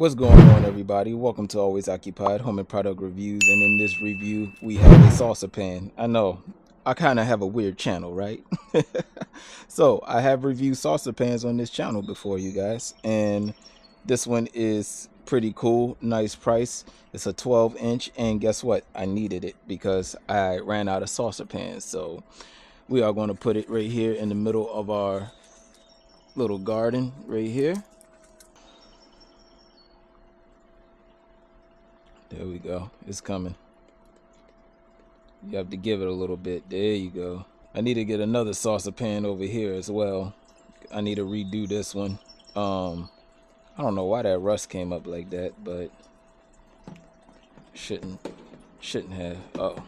What's going on, everybody? Welcome to Always Occupied Home and Product Reviews. And in this review, we have a saucer pan. I know, I kind of have a weird channel, right? So I have reviewed saucer pans on this channel before, you guys. And this one is pretty cool, nice price. It's a 12-inch, and guess what? I needed it because I ran out of saucer pans. So we are going to put it right here in the middle of our little garden right here. There we go. It's coming. You have to give it a little bit. There you go. I need to get another saucer pan over here as well. I need to redo this one. I don't know why that rust came up like that, but shouldn't have. Oh,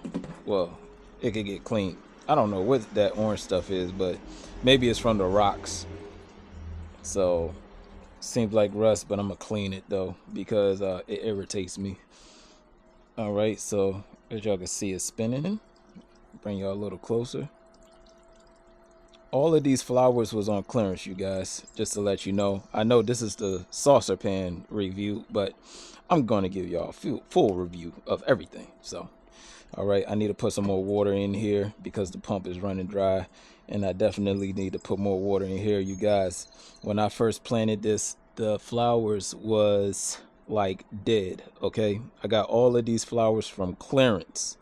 well, it could get cleaned. I don't know what that orange stuff is, but maybe it's from the rocks. So seems like rust, but I'm gonna clean it though because it irritates me. All right, so as y'all can see, it's spinning. Bring y'all a little closer. All of these flowers was on clearance, you guys, just to let you know. I know this is the saucer pan review, but I'm going to give y'all a full review of everything. So, all right, I need to put some more water in here because the pump is running dry, and I definitely need to put more water in here, you guys. When I first planted this, the flowers was like dead. Okay, I got all of these flowers from clearance,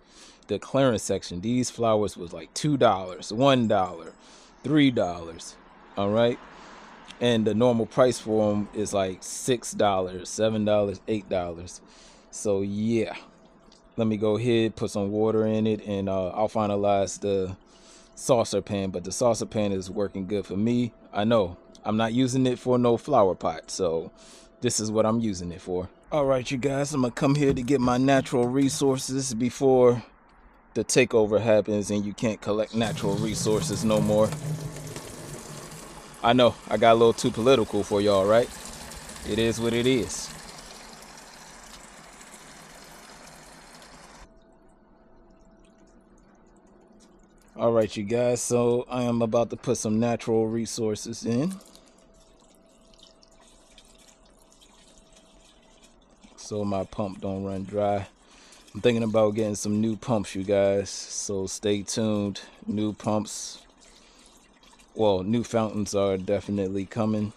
the clearance section. These flowers was like $2, $1, $3. All right, and the normal price for them is like $6, $7, $8. So yeah, let me go ahead, put some water in it, and I'll finalize the saucer pan. But the saucer pan is working good for me. I know I'm not using it for no flower pot, so this is what I'm using it for. All right, you guys, I'm gonna come here to get my natural resources before the takeover happens and you can't collect natural resources no more. I know I got a little too political for y'all, right? It is what it is. All right, you guys, so I am about to put some natural resources in. So my pump don't run dry. I'm thinking about getting some new pumps, you guys, so stay tuned. New pumps, well, new fountains are definitely coming.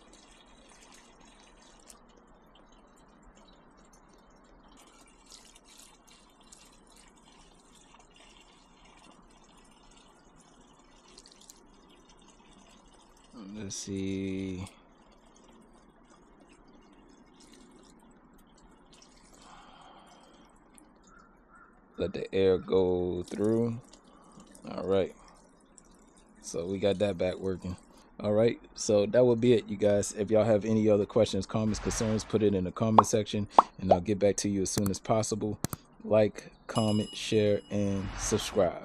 Let's see. Let the air go through. All right, so we got that back working. All right, so that will be it, you guys. If y'all have any other questions, comments, concerns, put it in the comment section and I'll get back to you as soon as possible. Like, comment, share, and subscribe.